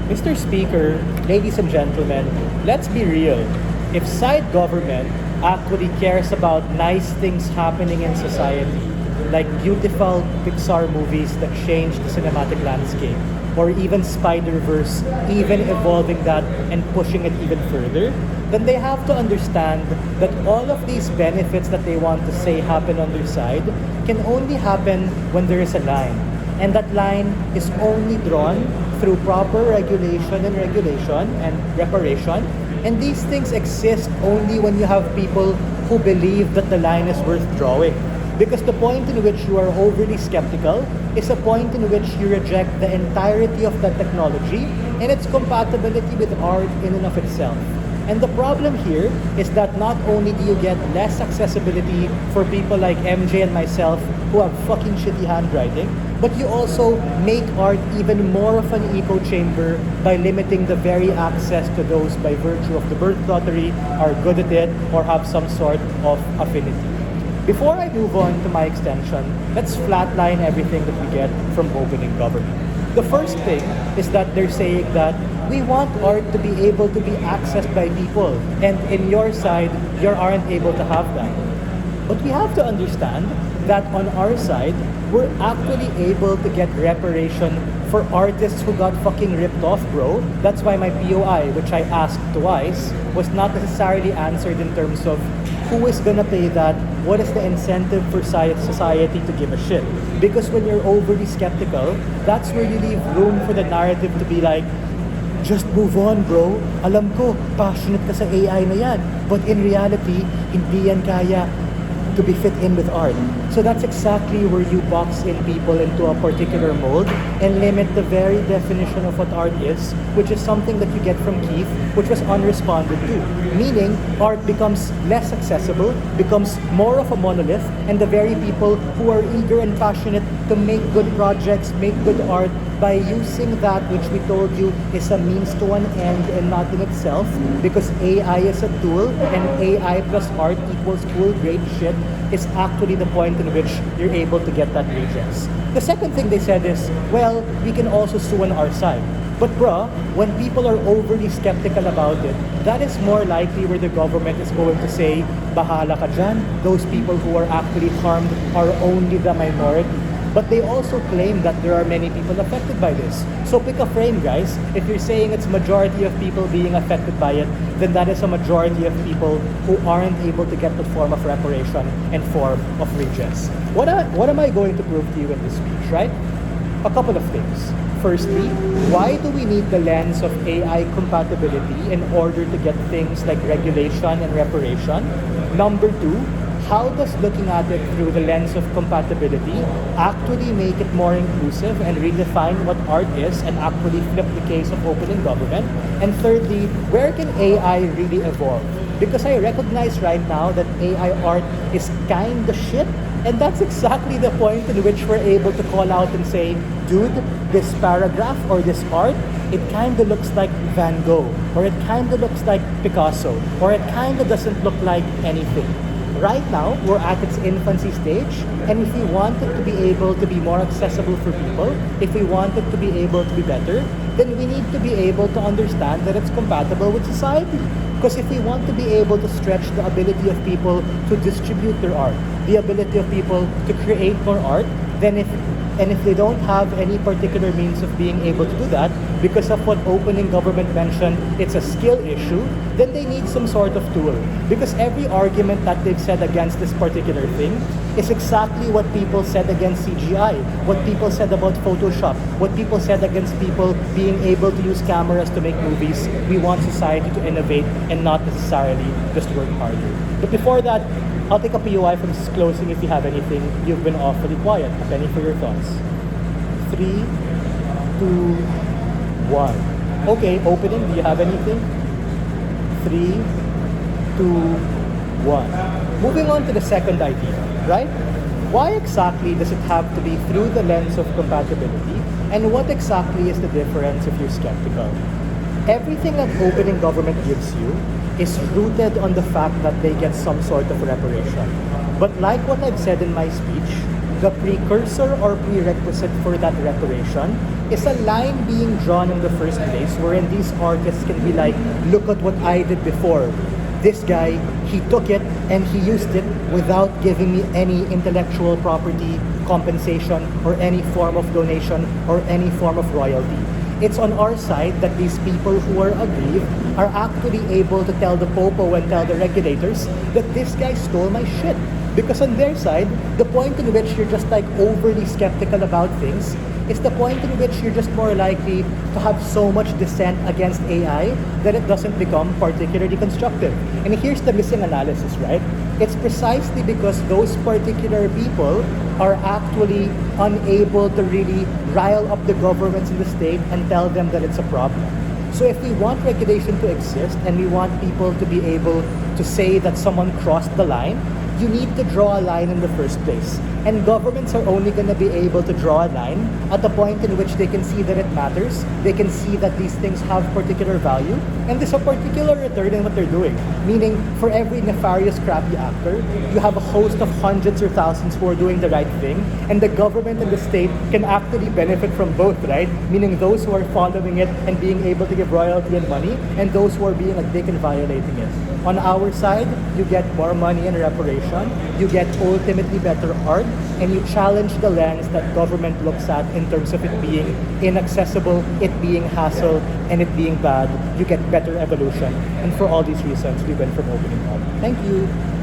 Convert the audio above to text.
Mr. Speaker, ladies and gentlemen, let's be real. If side government actually cares about nice things happening in society, like beautiful Pixar movies that change the cinematic landscape, or even Spider-Verse, even evolving that and pushing it even further, then they have to understand that all of these benefits that they want to say happen on their side can only happen when there is a line. And that line is only drawn through proper regulation and reparation. And these things exist only when you have people who believe that the line is worth drawing. Because the point in which you are overly skeptical is a point in which you reject the entirety of that technology and its compatibility with art in and of itself. And the problem here is that not only do you get less accessibility for people like MJ and myself who have fucking shitty handwriting, but you also make art even more of an echo chamber by limiting the very access to those by virtue of the birth lottery, are good at it, or have some sort of affinity. Before I move on to my extension, let's flatline everything that we get from opening government. The first thing is that they're saying that we want art to be able to be accessed by people, and in your side, you aren't able to have that. But we have to understand that on our side, we're actually able to get reparation for artists who got fucking ripped off, bro. That's why my POI, which I asked twice, was not necessarily answered in terms of who is gonna pay that, what is the incentive for society to give a shit. Because when you're overly skeptical, that's where you leave room for the narrative to be like, just move on, bro. Alam ko, passionate ka sa AI na yan. But in reality, hindi yan kaya to be fit in with art. So that's exactly where you box in people into a particular mold and limit the very definition of what art is, which is something that you get from Keith, which was unresponded to. Meaning, art becomes less accessible, becomes more of a monolith, and the very people who are eager and passionate to make good projects, make good art, by using that which we told you is a means to an end and not in itself, because AI is a tool and AI plus art equals cool, great shit, is actually the point in which you're able to get that redress. The second thing they said is, well, we can also sue on our side. But bruh, when people are overly skeptical about it, that is more likely where the government is going to say, bahala ka dyan, those people who are actually harmed are only the minority. But they also claim that there are many people affected by this. So pick a frame, guys. If you're saying it's majority of people being affected by it, then that is a majority of people who aren't able to get the form of reparation and form of redress. What am I going to prove to you in this speech, right? A couple of things. Firstly, why do we need the lens of AI compatibility in order to get things like regulation and reparation? Number two, how does looking at it through the lens of compatibility actually make it more inclusive and redefine what art is and actually flip the case of opening government? And thirdly, where can AI really evolve? Because I recognize right now that AI art is kinda shit, and that's exactly the point in which we're able to call out and say, dude, this paragraph or this art, it kinda looks like Van Gogh, or it kinda looks like Picasso, or it kinda doesn't look like anything. Right now, we're at its infancy stage, and if we want it to be able to be more accessible for people, if we want it to be able to be better, then we need to be able to understand that it's compatible with society. Because if we want to be able to stretch the ability of people to distribute their art, the ability of people to create more art, then if they don't have any particular means of being able to do that, because of what opening government mentioned, it's a skill issue, then they need some sort of tool. Because every argument that they've said against this particular thing is exactly what people said against CGI, what people said about Photoshop, what people said against people being able to use cameras to make movies. We want society to innovate and not necessarily just work harder. But before that, I'll take a POI from this closing if you have anything. You've been awfully quiet. A penny for your thoughts. 3, 2, 1. Okay, opening. Do you have anything? 3, 2, 1. Moving on to the second idea, right? Why exactly does it have to be through the lens of compatibility? And what exactly is the difference if you're skeptical? Everything that opening government gives you is rooted on the fact that they get some sort of reparation. But like what I've said in my speech, the precursor or prerequisite for that reparation is a line being drawn in the first place wherein these artists can be like, look at what I did before. This guy, he took it and he used it without giving me any intellectual property compensation or any form of donation or any form of royalty. It's on our side that these people who are aggrieved are actually able to tell the popo and tell the regulators that this guy stole my shit. Because on their side, the point in which you're just like overly skeptical about things is the point in which you're just more likely to have so much dissent against AI that it doesn't become particularly constructive. And here's the missing analysis, right? It's precisely because those particular people are actually unable to really rile up the governments in the state and tell them that it's a problem. So if we want regulation to exist and we want people to be able to say that someone crossed the line, you need to draw a line in the first place. And governments are only going to be able to draw a line at the point in which they can see that it matters, they can see that these things have particular value, and there's a particular return in what they're doing. Meaning, for every nefarious, crappy actor, you have a host of hundreds or thousands who are doing the right thing, and the government and the state can actually benefit from both, right? Meaning those who are following it and being able to give royalty and money, and those who are being a dick and violating it. On our side, you get more money and reparation, you get ultimately better art, and you challenge the lens that government looks at in terms of it being inaccessible, it being hassle, and it being bad. You get better evolution. And for all these reasons, we went from opening up. Thank you.